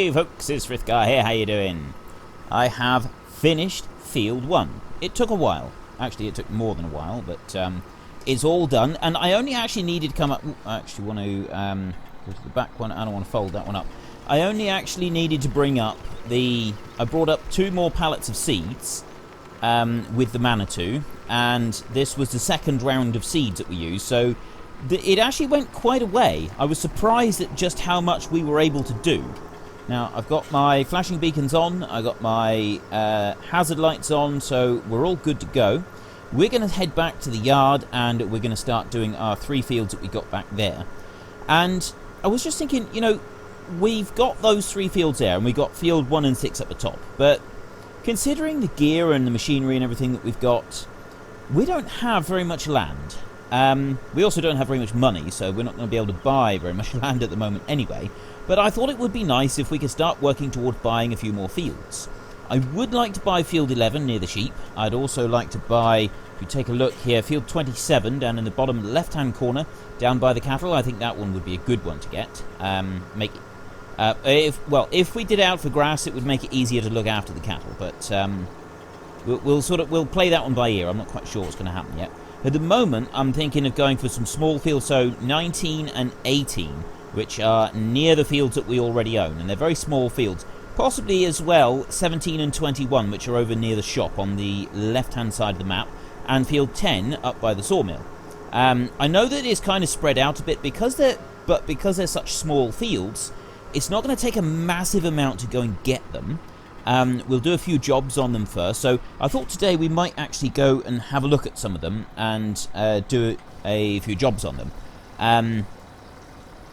Hey folks, it's Frithgar here, how you doing? I have finished Field 1. It took a while. Actually, it took more than a while, but it's all done. And I only actually needed to come up... I actually want to go to the back one. I don't want to fold that one up. I only actually needed to bring up the... I brought up 2 more pallets of seeds with the Manitou. And this was the second round of seeds that we used. So it actually went quite a way. I was surprised at just how much we were able to do. Now, I've got my flashing beacons on, I've got my hazard lights on, so we're all good to go. We're going to head back to the yard, and we're going to start doing our 3 fields that we got back there. And I was just thinking, you know, we've got those 3 fields there, and we've got field 1 and 6 at the top. But considering the gear and the machinery and everything that we've got, we don't have very much land. We also don't have very much money, so we're not going to be able to buy very much land at the moment anyway. But I thought it would be nice if we could start working toward buying a few more fields. I would like to buy Field 11 near the sheep. I'd also like to buy, if you take a look here, Field 27 down in the bottom left-hand corner, down by the cattle. I think that one would be a good one to get. If we did it out for grass, it would make it easier to look after the cattle. But we'll play that one by ear. I'm not quite sure what's going to happen yet. At the moment, I'm thinking of going for some small fields, so 19 and 18, which are near the fields that we already own, and they're very small fields. Possibly as well 17 and 21, which are over near the shop on the left-hand side of the map, and field 10 up by the sawmill. I know that it's kind of spread out a bit because they're such small fields. It's not going to take a massive amount to go and get them. We'll do a few jobs on them first. So I thought today we might actually go and have a look at some of them and do a few jobs on them.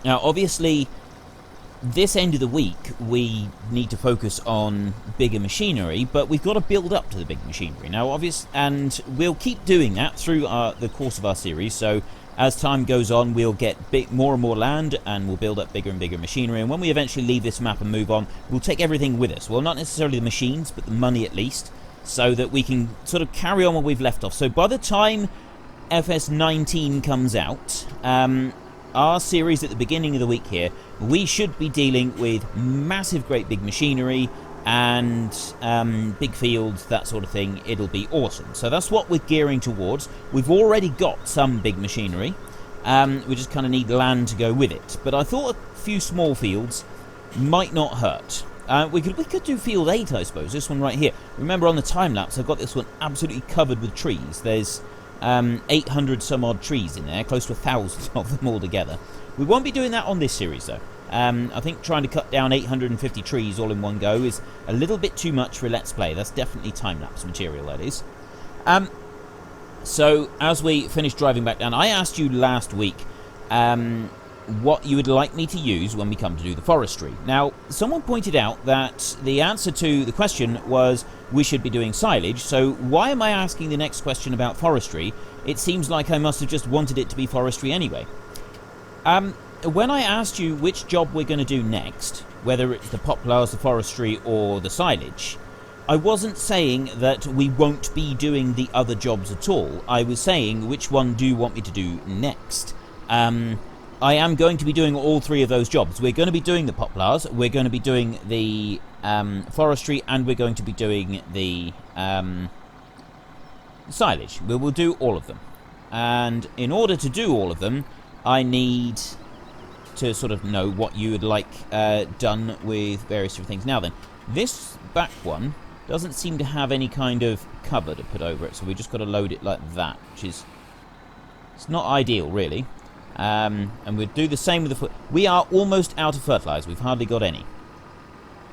Now, obviously, this end of the week, we need to focus on bigger machinery, but we've got to build up to the big machinery. Now, and we'll keep doing that through the course of our series, so as time goes on, we'll get more and more land, and we'll build up bigger and bigger machinery, and when we eventually leave this map and move on, we'll take everything with us. Well, not necessarily the machines, but the money at least, so that we can sort of carry on where we've left off. So by the time FS19 comes out, our series at the beginning of the week here, we should be dealing with massive, great big machinery and big fields, that sort of thing. It'll be awesome. So that's what we're gearing towards. We've already got some big machinery. We just kind of need land to go with it. But I thought a few small fields might not hurt. We could do field 8, I suppose. This one right here. Remember on the time lapse, I've got this one absolutely covered with trees. There's 800 some odd trees in there, close to 1,000 of them all together. We won't be doing that on this series though. I think trying to cut down 850 trees all in one go is a little bit too much for Let's Play. That's definitely time-lapse material, that is. So as we finish driving back down, I asked you last week what you would like me to use when we come to do the forestry. Now, someone pointed out that the answer to the question was we should be doing silage, so why am I asking the next question about forestry? It seems like I must have just wanted it to be forestry anyway. When I asked you which job we're going to do next, whether it's the poplars, the forestry, or the silage, I wasn't saying that we won't be doing the other jobs at all. I was saying which one do you want me to do next. I am going to be doing all 3 of those jobs. We're going to be doing the poplars, we're going to be doing the forestry, and we're going to be doing the silage. We will do all of them. And in order to do all of them, I need to sort of know what you would like done with various different things. Now then, this back one doesn't seem to have any kind of cover to put over it, so we just got to load it like that, which is... it's not ideal, really. And we'll do the same with the foot. We are almost out of fertilizer. We've hardly got any.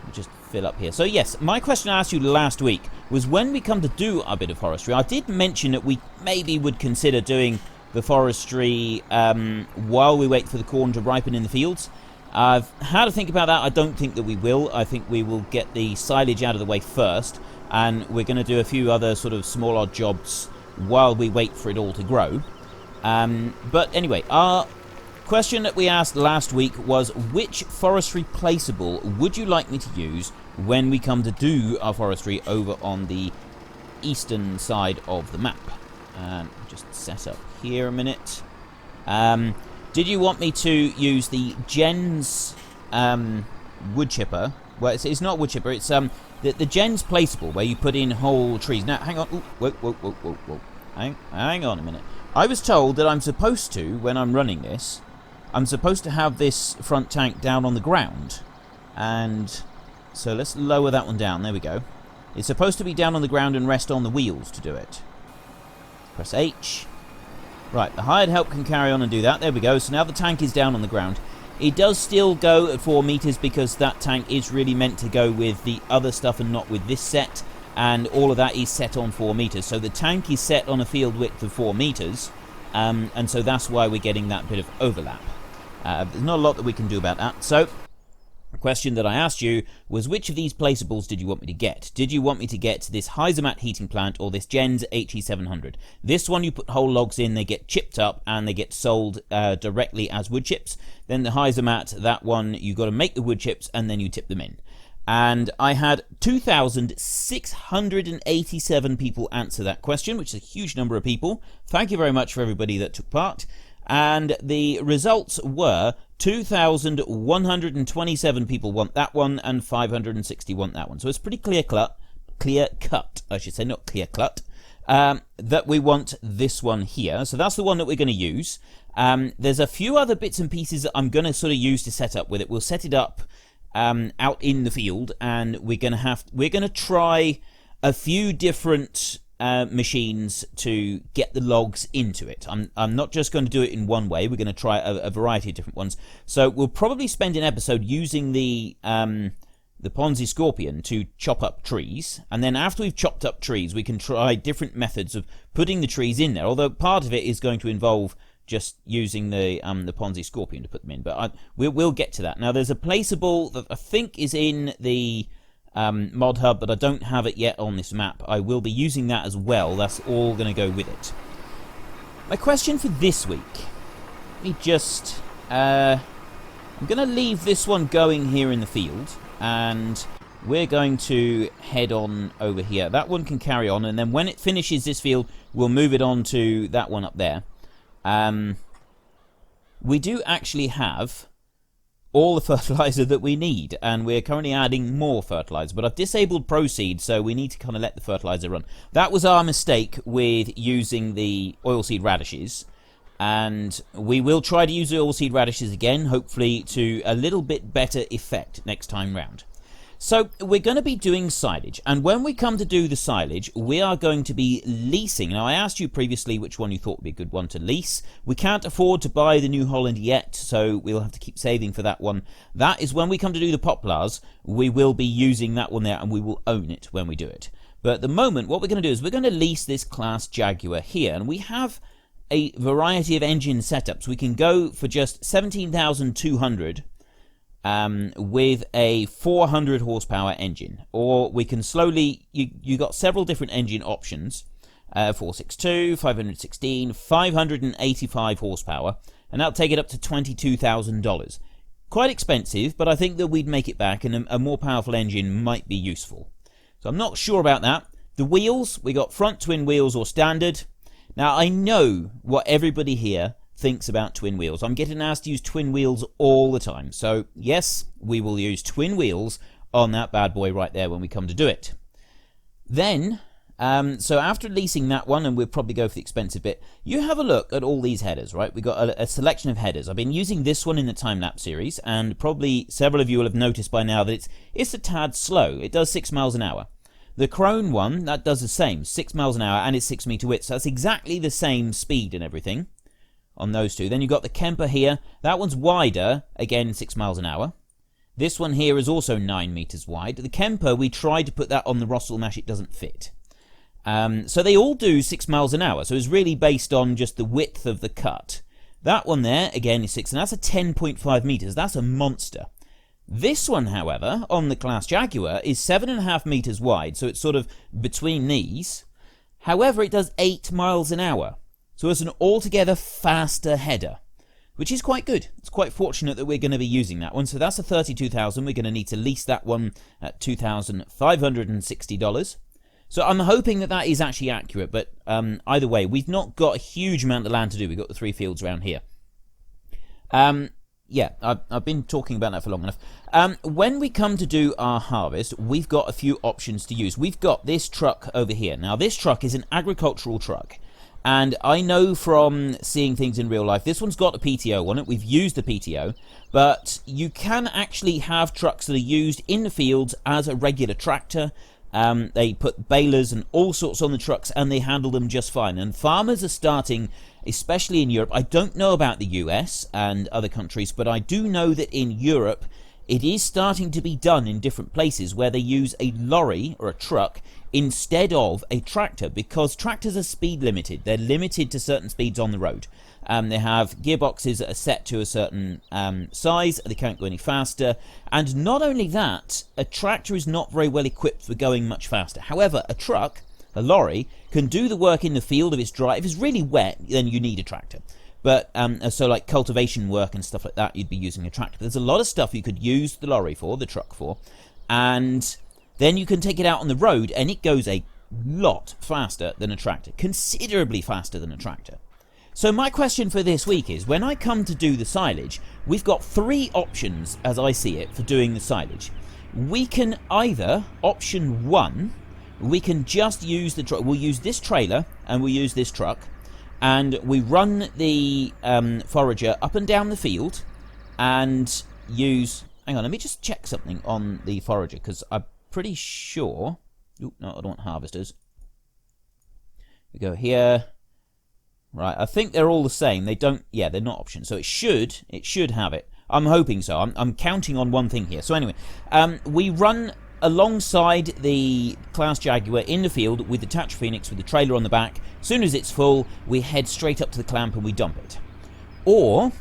We'll just fill up here. So yes, my question I asked you last week was when we come to do a bit of forestry, I did mention that we maybe would consider doing the forestry while we wait for the corn to ripen in the fields. I've had to think about that. I don't think that we will. I think we will get the silage out of the way first, and we're going to do a few other sort of small odd jobs while we wait for it all to grow. But anyway, our question that we asked last week was which forestry placeable would you like me to use when we come to do our forestry over on the eastern side of the map. Just set up here a minute. Did you want me to use the Jen's wood chipper Well, it's not wood chipper. It's the gen's placeable, where you put in whole trees. Now, hang on. Ooh, whoa. Hang on a minute. I was told that I'm supposed to, when I'm running this, I'm supposed to have this front tank down on the ground. And so let's lower that one down. There we go. It's supposed to be down on the ground and rest on the wheels to do it. Press H. Right, the hired help can carry on and do that. There we go. So now the tank is down on the ground. It does still go at 4 meters because that tank is really meant to go with the other stuff and not with this set. And all of that is set on 4 meters. So the tank is set on a field width of 4 meters. And so that's why we're getting that bit of overlap. There's not a lot that we can do about that. So the question that I asked you was, which of these placeables did you want me to get? Did you want me to get this Heisemat heating plant or this Gens HE700? This one you put whole logs in, they get chipped up and they get sold directly as wood chips. Then the Heisemat, that one you got to make the wood chips and then you tip them in. And I had 2,687 people answer that question, which is a huge number of people. Thank you very much for everybody that took part. And the results were 2,127 people want that one and 560 want that one. So it's pretty clear cut, I should say, not clear cut, that we want this one here. So that's the one that we're going to use. There's a few other bits and pieces that I'm going to sort of use to set up with it. We'll set it up out in the field, and we're going to try a few different machines to get the logs into it. I'm not just going to do it in one way. We're going to try a variety of different ones. So we'll probably spend an episode using the Ponzi Scorpion to chop up trees, and then after we've chopped up trees, we can try different methods of putting the trees in there. Although part of it is going to involve just using the Ponzi Scorpion to put them in, but we'll get to that. Now, there's a placeable that I think is in the mod hub, but I don't have it yet on this map. I will be using that as well. That's all going to go with it. My question for this week, let me just I'm going to leave this one going here in the field, and we're going to head on over here. That one can carry on, and then when it finishes this field, we'll move it on to that one up there. We do actually have all the fertilizer that we need, and we're currently adding more fertilizer, but I've disabled proceed, so we need to kind of let the fertilizer run. That was our mistake with using the oilseed radishes, and we will try to use the oilseed radishes again, hopefully to a little bit better effect next time round. So we're going to be doing silage, and when we come to do the silage, we are going to be leasing. Now, I asked you previously which one you thought would be a good one to lease. We can't afford to buy the New Holland yet, so we'll have to keep saving for that one. That is when we come to do the poplars, we will be using that one there, and we will own it when we do it. But at the moment, what we're going to do is we're going to lease this class Jaguar here, and we have a variety of engine setups. We can go for just 17,200 with a 400 horsepower engine, or we can slowly, you got several different engine options, 462, 516, 585 horsepower, and that'll take it up to $22,000. Quite expensive, but I think that we'd make it back, and a more powerful engine might be useful. So I'm not sure about that. The wheels, we got front twin wheels or standard. Now, I know what everybody here thinks about twin wheels. I'm getting asked to use twin wheels all the time. So, yes, we will use twin wheels on that bad boy right there when we come to do it. Then, so after leasing that one, and we'll probably go for the expensive bit, you have a look at all these headers, right? We've got a selection of headers. I've been using this one in the time-lapse series, and probably several of you will have noticed by now that it's a tad slow. It does 6 miles an hour. The Crone one, that does the same, 6 miles an hour, and it's 6 meter width, so that's exactly the same speed and everything on those two. Then you've got the Kemper here. That one's wider, again 6 miles an hour. This one here is also 9 meters wide. The Kemper, we tried to put that on the Russell Mash, it doesn't fit. So they all do 6 miles an hour, so it's really based on just the width of the cut. That one there, again, is 6, and that's a 10.5 meters. That's a monster. This one, however, on the Class Jaguar, is 7.5 meters wide, so it's sort of between these. However, it does 8 miles an hour. So it's an altogether faster header, which is quite good. It's quite fortunate that we're going to be using that one. So that's a $32,000. We're going to need to lease that one at $2,560. So I'm hoping that that is actually accurate. But either way, we've not got a huge amount of land to do. We've got the 3 fields around here. Yeah, I've been talking about that for long enough. When we come to do our harvest, we've got a few options to use. We've got this truck over here. Now, this truck is an agricultural truck. And I know from seeing things in real life, this one's got a PTO on it. We've used the PTO. But you can actually have trucks that are used in the fields as a regular tractor. They put balers and all sorts on the trucks, and they handle them just fine. And farmers are starting, especially in Europe. I don't know about the US and other countries, but I do know that in Europe, it is starting to be done in different places where they use a lorry or a truck instead of a tractor, because tractors are speed limited. They're limited to certain speeds on the road. They have gearboxes that are set to a certain size. They can't go any faster. And not only that, a tractor is not very well equipped for going much faster. However, a truck, a lorry, can do the work in the field if it's dry. If it's really wet, then you need a tractor. But so like cultivation work and stuff like that, you'd be using a tractor. There's a lot of stuff you could use the lorry for, the truck for, and then you can take it out on the road, and it goes a lot faster than a tractor, considerably faster than a tractor. So my question for this week is, when I come to do the silage, we've got 3 options, as I see it, for doing the silage. We can either, option 1, we can just use the truck. We'll use this trailer, and we'll use this truck, and we run the forager up and down the field, and use... Hang on, let me just check something on the forager, because I'm pretty sure... Oop, no, I don't want harvesters. We go here... Right, I think they're all the same. They don't... Yeah, they're not options. So it should have it. I'm hoping so. I'm counting on one thing here. So anyway, we run alongside the Class Jaguar in the field with the Tatra Phoenix with the trailer on the back. As soon as it's full, we head straight up to the clamp and we dump it. Or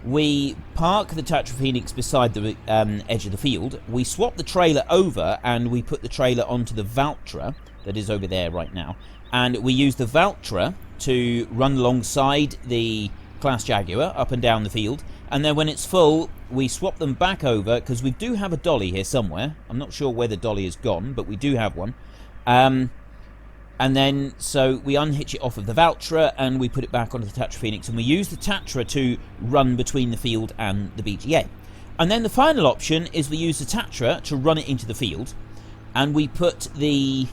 we park the Tatra Phoenix beside the edge of the field. We swap the trailer over and we put the trailer onto the Valtra that is over there right now. And we use the Valtra to run alongside the Class Jaguar up and down the field, and then when it's full we swap them back over, because we do have a dolly here somewhere. I'm not sure where the dolly is gone, but we do have one. And then so we unhitch it off of the Valtra and we put it back onto the Tatra Phoenix, and we use the Tatra to run between the field and the BGA. And then the final option is we use the Tatra to run it into the field, and we put the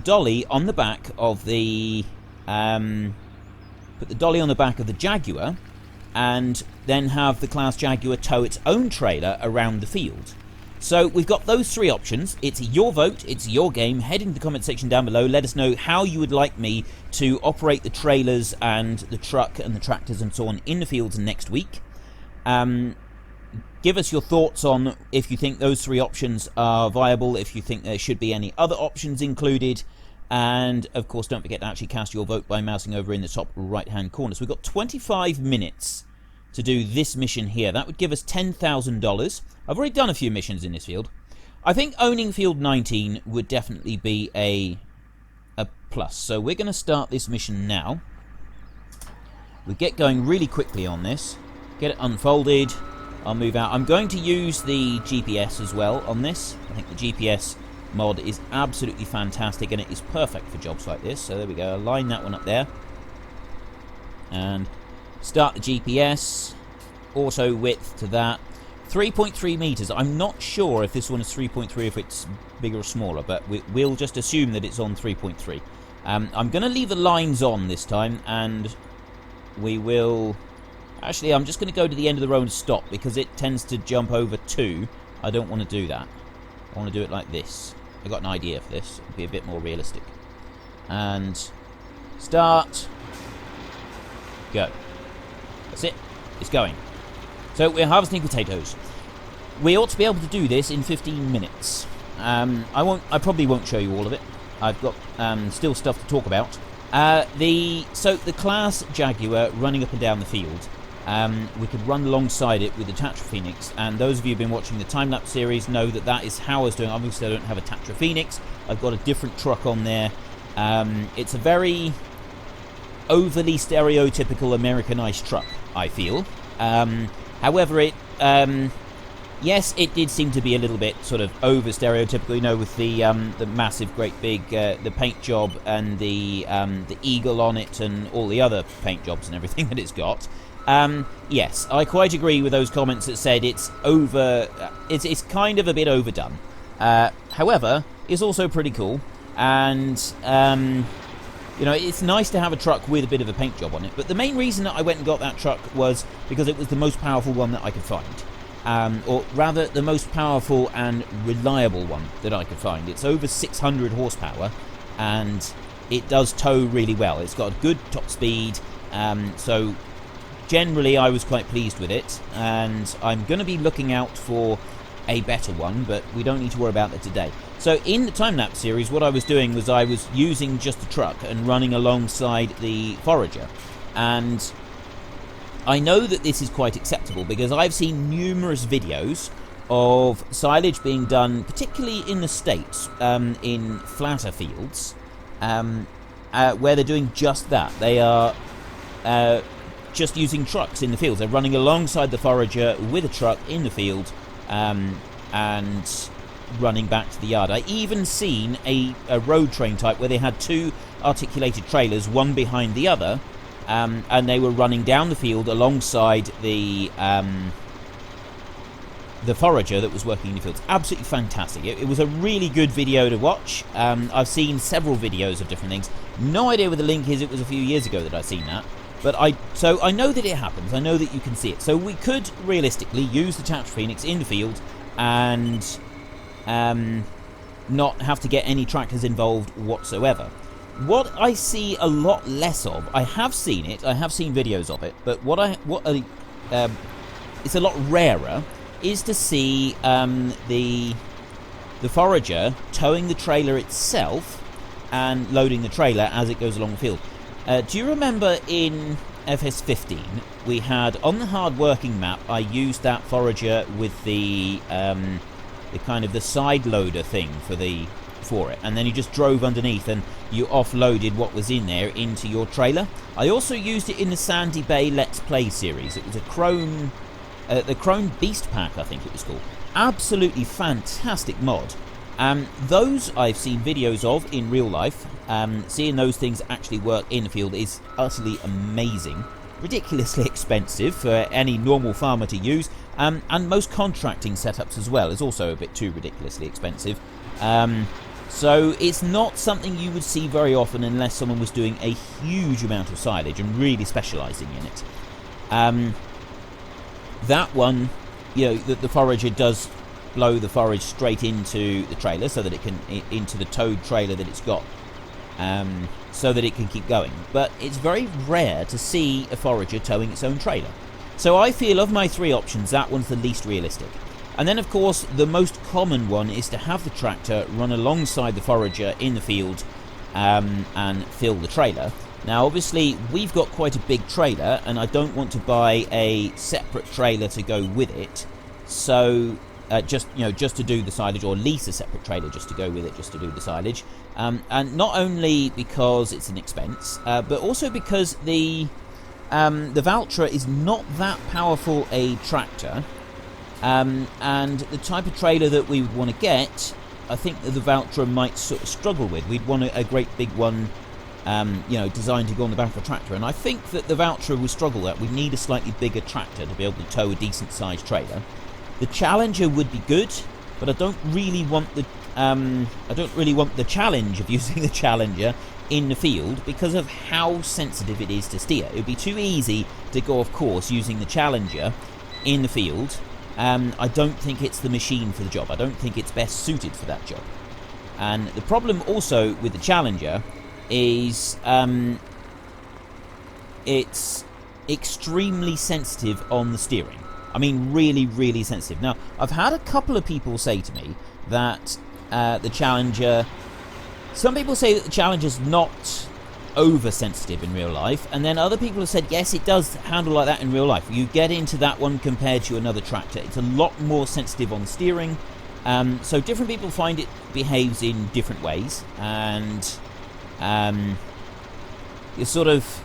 dolly on the back of the Jaguar, and then have the Class Jaguar tow its own trailer around the field. So we've got those 3 options. It's your vote, it's your game. Head into the comment section down below, let us know how you would like me to operate the trailers and the truck and the tractors and so on in the fields next week. Give us your thoughts on if you think those 3 options are viable, if you think there should be any other options included. And of course, don't forget to actually cast your vote by mousing over in the top right hand corner. So we've got 25 minutes to do this mission here. That would give us $10,000. I've already done a few missions in this field. I think owning field 19 would definitely be a plus. So we're going to start this mission now. We get going really quickly on this. Get it unfolded. I'll move out. I'm going to use the GPS as well on this. I think the GPS mod is absolutely fantastic, and it is perfect for jobs like this. So there we go. I'll line that one up there. And start the GPS. Auto width to that. 3.3 meters. I'm not sure if this one is 3.3, if it's bigger or smaller, but we'll just assume that it's on 3.3. I'm going to leave the lines on this time, and we will... Actually, I'm just going to go to the end of the row and stop, because it tends to jump over 2. I don't want to do that. I want to do it like this. I've got an idea for this. It'll be a bit more realistic. And start. Go. That's it. It's going. So we're harvesting potatoes. We ought to be able to do this in 15 minutes. I probably won't show you all of it. I've got still stuff to talk about. So the Class Jaguar running up and down the field. We could run alongside it with the Tatra Phoenix, and those of you who've been watching the time-lapse series know that that is how I was doing. Obviously I don't have a Tatra Phoenix. I've got a different truck on there. It's a very overly stereotypical Americanized truck, I feel. However, yes, it did seem to be a little bit sort of over stereotypical, you know, with the massive, great big the paint job and the eagle on it and all the other paint jobs and everything that it's got. Yes, I quite agree with those comments that said it's over. It's kind of a bit overdone. However, it's also pretty cool, and it's nice to have a truck with a bit of a paint job on it. But the main reason that I went and got that truck was because it was the most powerful one that I could find, or rather, the most powerful and reliable one that I could find. It's over 600 horsepower, and it does tow really well. It's got a good top speed, so generally I was quite pleased with it, and I'm going to be looking out for a better one, but we don't need to worry about that today. So in the time-lapse series, what I was doing was I was using just the truck and running alongside the forager, and I know that this is quite acceptable because I've seen numerous videos of silage being done, particularly in the States, in flatter fields, where they're doing just that. They are just using trucks in the fields. They're running alongside the forager with a truck in the field, and running back to the yard. I even seen a road train type where they had two articulated trailers, one behind the other, and they were running down the field alongside the forager that was working in the fields. Absolutely fantastic. It was a really good video to watch. I've seen several videos of different things. No idea where the link is. It was a few years ago that I'd seen that. But so I know that it happens. I know that you can see it. So we could realistically use the Tractor Phoenix in the field and not have to get any tractors involved whatsoever. What I see a lot less of, I have seen it. I have seen videos of it. But it's a lot rarer is to see the forager towing the trailer itself and loading the trailer as it goes along the field. Do you remember in FS15 we had on the hard working map, I used that forager with the kind of the side loader thing for it, and then you just drove underneath and you offloaded what was in there into your trailer. I also used it in the Sandy Bay Let's Play series. It was a Chrome, the Chrome Beast Pack, I think it was called. Absolutely fantastic mod. Those I've seen videos of in real life. Seeing those things actually work in the field is utterly amazing. Ridiculously expensive for any normal farmer to use, and most contracting setups as well is also a bit too ridiculously expensive. So it's not something you would see very often unless someone was doing a huge amount of silage and really specialising in it. That one, the forager does blow the forage straight into the trailer so that it can, into the towed trailer that it's got, so that it can keep going. But it's very rare to see a forager towing its own trailer. So I feel of my three options, that one's the least realistic. And then of course the most common one is to have the tractor run alongside the forager in the field, and fill the trailer. Now obviously we've got quite a big trailer and I don't want to buy a separate trailer to go with it, so just to do the silage, or lease a separate trailer just to go with it, just to do the silage. And not only because it's an expense, but also because the Valtra is not that powerful a tractor, and the type of trailer that we would want to get, I think that the Valtra might sort of struggle with. We'd want a great big one, designed to go on the back of a tractor, and I think that the Valtra will struggle with that. We need a slightly bigger tractor to be able to tow a decent sized trailer. The Challenger would be good, but I don't really want the challenge of using the Challenger in the field because of how sensitive it is to steer. It would be too easy to go off course using the Challenger in the field. I don't think it's the machine for the job. I don't think it's best suited for that job. And the problem also with the Challenger is it's extremely sensitive on the steering. I mean, really, really sensitive. Now, I've had a couple of people say to me that the Challenger... Some people say that the Challenger's not oversensitive in real life, and then other people have said, yes, it does handle like that in real life. You get into that one compared to another tractor. It's a lot more sensitive on steering. So different people find it behaves in different ways, and it's sort of...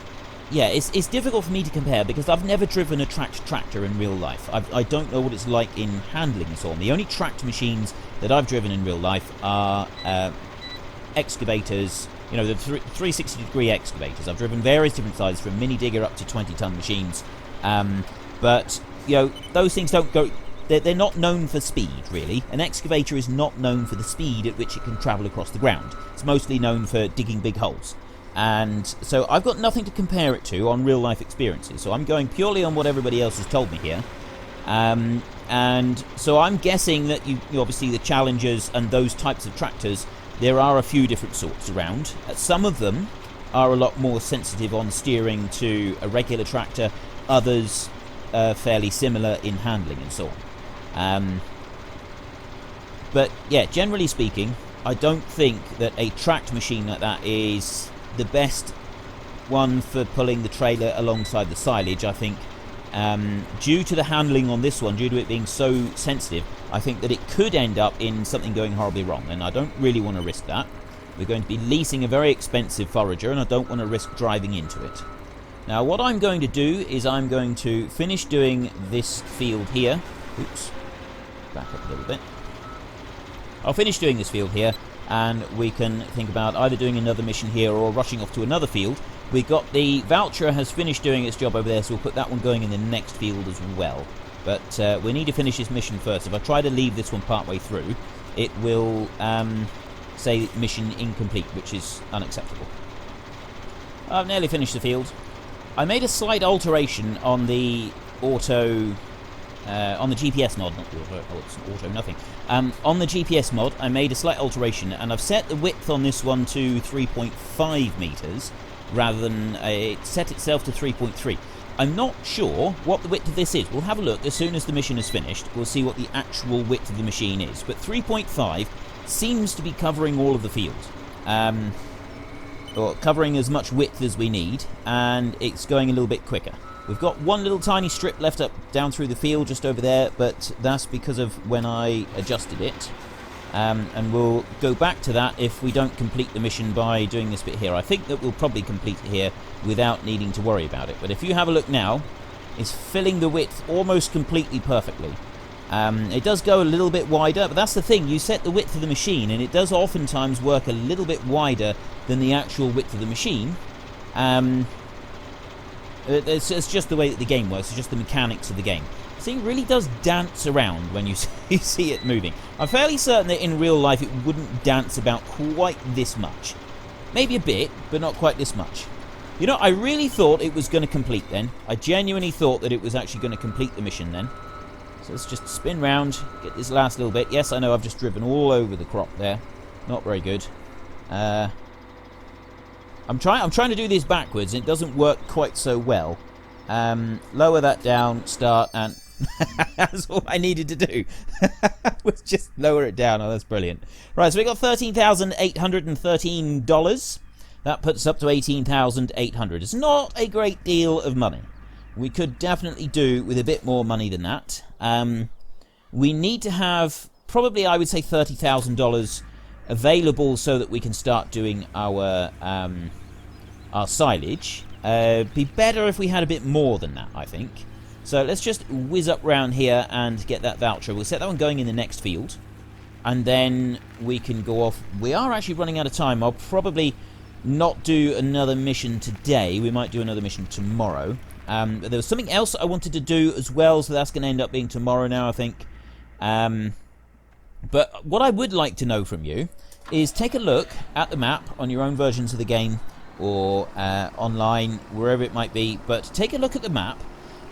Yeah, it's difficult for me to compare because I've never driven a tracked tractor in real life. I don't know what it's like in handling and so on. The only tracked machines that I've driven in real life are excavators, the 360-degree excavators. I've driven various different sizes, from mini digger up to 20-ton machines, But, those things don't go... They're not known for speed, really. An excavator is not known for the speed at which it can travel across the ground. It's mostly known for digging big holes. And so I've got nothing to compare it to on real-life experiences. So I'm going purely on what everybody else has told me here. And so I'm guessing that you obviously the Challengers and those types of tractors, there are a few different sorts around. Some of them are a lot more sensitive on steering to a regular tractor. Others fairly similar in handling and so on. But yeah, generally speaking, I don't think that a tracked machine like that is the best one for pulling the trailer alongside the silage. I think due to the handling on this one, due to it being so sensitive, I think that it could end up in something going horribly wrong, and I don't really want to risk that. We're going to be leasing a very expensive forager, and I don't want to risk driving into it. Now what I'm going to do is I'm going to finish doing this field here. Oops, back up a little bit. I'll finish doing this field here, and we can think about either doing another mission here or rushing off to another field. We got the voucher has finished doing its job over there, so we'll put that one going in the next field as well. But we need to finish this mission first. If I try to leave this one partway through, it will say mission incomplete, which is unacceptable. I've nearly finished the field. I made a slight alteration on the auto... on the GPS mod, not auto, it's auto nothing. On the GPS mod, I made a slight alteration, and I've set the width on this one to 3.5 meters, rather than it set itself to 3.3. I'm not sure what the width of this is. We'll have a look as soon as the mission is finished. We'll see what the actual width of the machine is. But 3.5 seems to be covering all of the field. Or covering as much width as we need, and it's going a little bit quicker. We've got one little tiny strip left up down through the field just over there, but that's because of when I adjusted it. And we'll go back to that if we don't complete the mission by doing this bit here. I think that we'll probably complete it here without needing to worry about it. But if you have a look now, it's filling the width almost completely perfectly. It does go a little bit wider, but that's the thing. You set the width of the machine, and it does oftentimes work a little bit wider than the actual width of the machine. It's just the way that the game works. It's just the mechanics of the game. The thing really does dance around when you see it moving. I'm fairly certain that in real life it wouldn't dance about quite this much. Maybe a bit, but not quite this much. I really thought it was going to complete then. I genuinely thought that it was actually going to complete the mission then. So let's just spin round, get this last little bit. Yes, I know I've just driven all over the crop there. Not very good. I'm trying to do this backwards, and it doesn't work quite so well. Lower that down, start, and that's all I needed to do. Was just lower it down. Oh, that's brilliant. Right, so we got $13,813. That puts us up to $18,800. It's not a great deal of money. We could definitely do with a bit more money than that. We need to have probably, I would say, $30,000 available so that we can start doing our silage. Be better if we had a bit more than that, I think. So let's just whiz up round here and get that voucher. We'll set that one going in the next field, and then we can go off. We are actually running out of time. I'll probably not do another mission today. We might do another mission tomorrow. But there was something else I wanted to do as well, so that's going to end up being tomorrow now, I think. But what I would like to know from you is take a look at the map on your own versions of the game, or online, wherever it might be, but take a look at the map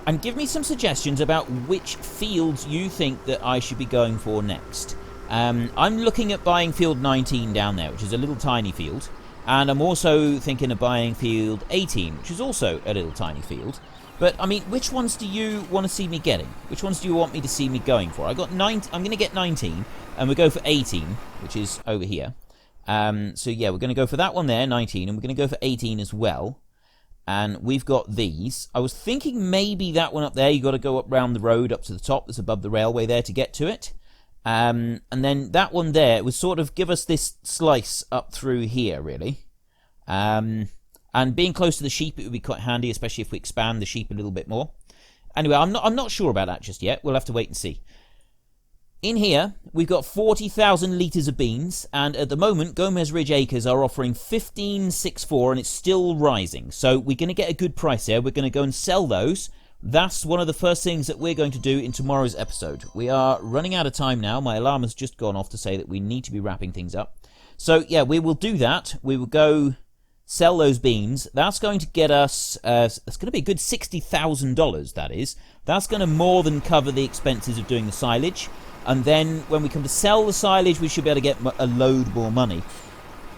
and give me some suggestions about which fields you think that I should be going for next. I'm looking at buying field 19 down there, which is a little tiny field, and I'm also thinking of buying field 18, which is also a little tiny field. But I mean, which ones do you want to see me getting? Which ones do you want me to see me going for? I'm going to get 19, and we'll go for 18, which is over here. So yeah, we're going to go for that one there, 19, and we're going to go for 18 as well. And we've got these. I was thinking maybe that one up there, you got to go up round the road up to the top that's above the railway there to get to it. And then that one there would sort of give us this slice up through here, really. And being close to the sheep, it would be quite handy, especially if we expand the sheep a little bit more. Anyway, I'm not sure about that just yet. We'll have to wait and see. In here, we've got 40,000 litres of beans, and at the moment, Gomez Ridge Acres are offering 15.64, and it's still rising. So we're going to get a good price there. We're going to go and sell those that's one of the first things that we're going to do in tomorrow's episode. We are running out of time now. My alarm has just gone off to say that we need to be wrapping things up. So, yeah, we will do that. We will go sell those beans. That's going to get us, it's going to be a good $60,000, that is. That's going to more than cover the expenses of doing the silage. And then when we come to sell the silage, we should be able to get a load more money.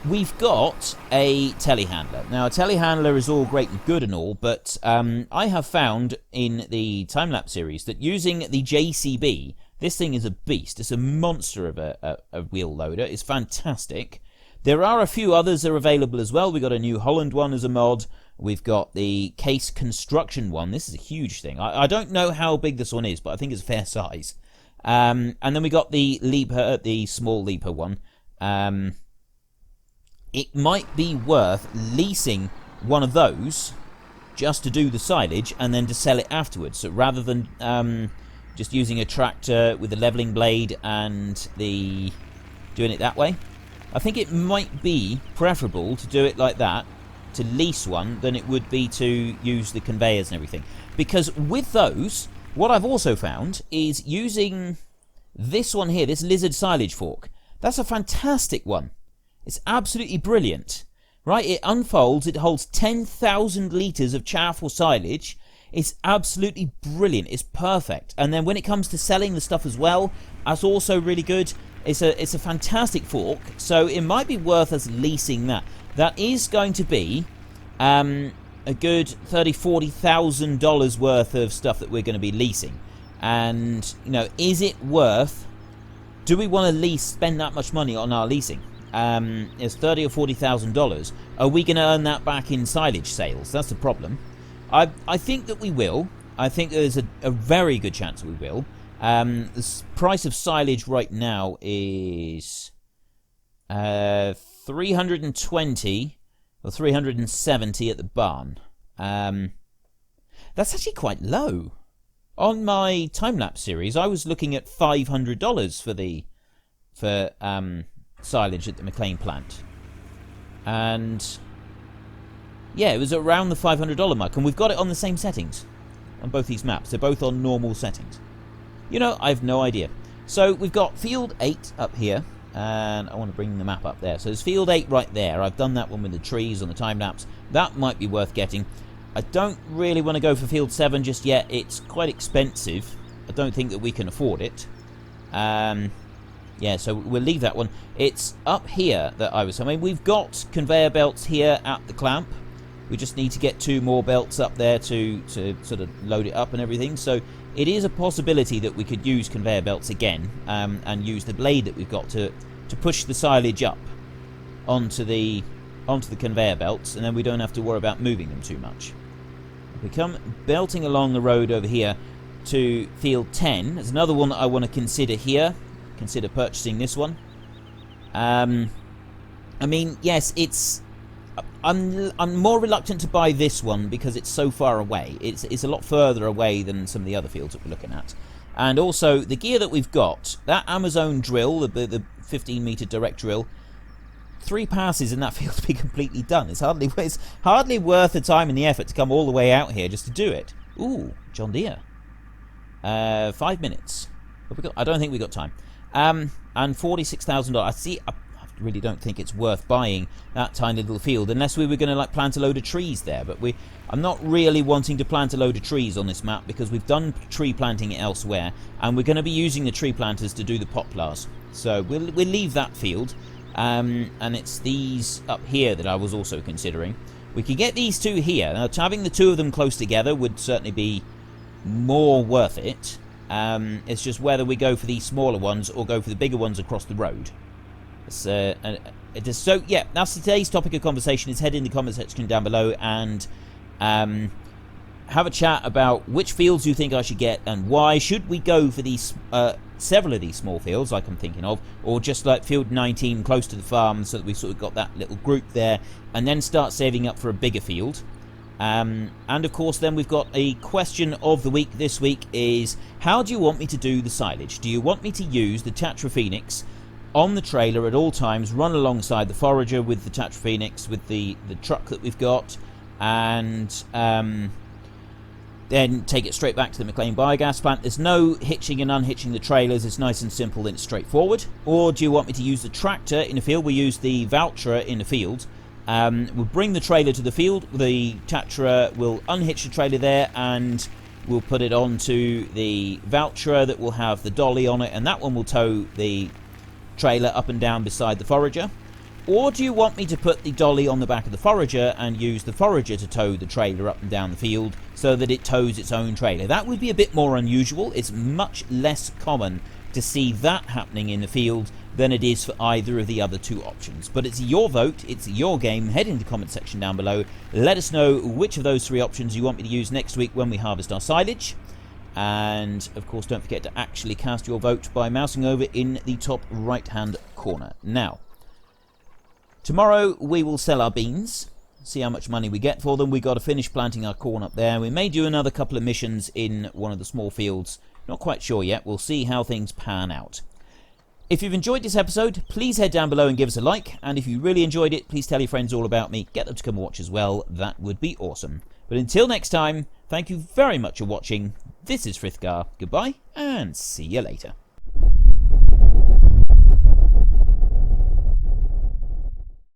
We've got a telehandler. Now, a telehandler is all great and good and all, but I have found in the time-lapse series that using the JCB, this thing is a beast. It's a monster of a wheel loader. It's fantastic. There are a few others that are available as well. We've got a New Holland one as a mod. We've got the Case Construction one. This is a huge thing. I don't know how big this one is, but I think it's a fair size. And then we got the Leaper, the small Leaper one. It might be worth leasing one of those just to do the silage and then to sell it afterwards. So rather than just using a tractor with a leveling blade and doing it that way, I think it might be preferable to do it like that, to lease one, than it would be to use the conveyors and everything. Because with those, what I've also found is using this one here, this lizard silage fork. That's a fantastic one. It's absolutely brilliant, right? It unfolds, it holds 10,000 litres of chaff or silage. It's absolutely brilliant. It's perfect. And then when it comes to selling the stuff as well, that's also really good. It's a fantastic fork, so it might be worth us leasing that. That is going to be a good $30,000-$40,000 worth of stuff that we're going to be leasing. And, you know, is it worth... Do we want to spend that much money on our leasing? It's $30,000 or $40,000. Are we going to earn that back in silage sales? That's the problem. I think that we will. I think there's a very good chance we will. The price of silage right now is $320 or $370 at the barn. That's actually quite low. On my time-lapse series, I was looking at $500 for silage at the McLean plant. And yeah, it was around the $500 mark, and we've got it on the same settings on both these maps. They're both on normal settings. You know, I have no idea. So we've got field 8 up here, and I want to bring the map up there. So there's field 8 right there. I've done that one with the trees on the time-lapse. That might be worth getting. I don't really want to go for field 7 just yet. It's quite expensive. I don't think that we can afford it. Yeah, so we'll leave that one. It's up here that I mean, we've got conveyor belts here at the clamp. We just need to get 2 more belts up there to sort of load it up and everything. So it is a possibility that we could use conveyor belts again, and use the blade that we've got to push the silage up onto the conveyor belts, and then we don't have to worry about moving them too much. We come belting along the road over here to field 10. There's another one that I want to consider here. Consider purchasing this one. I mean, yes, it's... I'm more reluctant to buy this one because it's so far away. It's a lot further away than some of the other fields that we're looking at. And also, the gear that we've got, that Amazon drill, the 15-metre direct drill, 3 passes in that field to be completely done. It's hardly worth the time and the effort to come all the way out here just to do it. Ooh, John Deere. 5 minutes. I don't think we got time. And $46,000. I really don't think it's worth buying that tiny little field unless we were going to like plant a load of trees there. But I'm not really wanting to plant a load of trees on this map because we've done tree planting elsewhere, and we're going to be using the tree planters to do the poplars. So we'll leave that field. And it's these up here that I was also considering. We could get these 2 here. Now, having the 2 of them close together would certainly be more worth it. It's just whether we go for these smaller ones or go for the bigger ones across the road. So yeah, that's today's topic of conversation. Is head in the comment section down below and have a chat about which fields you think I should get and why. Should we go for these several of these small fields like I'm thinking of, or just like field 19 close to the farm so that we've sort of got that little group there, and then start saving up for a bigger field. And of course then we've got a question of the week this week is, how do you want me to do the silage? Do you want me to use the Tatra Phoenix on the trailer at all times, run alongside the forager with the Tatra Phoenix, with the truck that we've got, and then take it straight back to the McLean biogas plant. There's no hitching and unhitching the trailers. It's nice and simple and straightforward. Or do you want me to use the tractor in the field? We use the Valtra in the field. We'll bring the trailer to the field. The tractor will unhitch the trailer there, and we'll put it onto the Valtra that will have the dolly on it, and that one will tow the trailer up and down beside the forager. Or do you want me to put the dolly on the back of the forager and use the forager to tow the trailer up and down the field so that it tows its own trailer? That would be a bit more unusual. It's much less common to see that happening in the field than it is for either of the other two options. But it's your vote, it's your game. Head into the comment section down below. Let us know which of those three options you want me to use next week when we harvest our silage. And of course, don't forget to actually cast your vote by mousing over in the top right hand corner. Now, tomorrow we will sell our beans, see how much money we get for them. We got to finish planting our corn up there. We may do another couple of missions in one of the small fields. Not quite sure yet. We'll see how things pan out. If you've enjoyed this episode, please head down below and give us a like. And if you really enjoyed it, please tell your friends all about me. Get them to come and watch as well. That would be awesome. But until next time, thank you very much for watching. This is Frithgar. Goodbye, and see you later.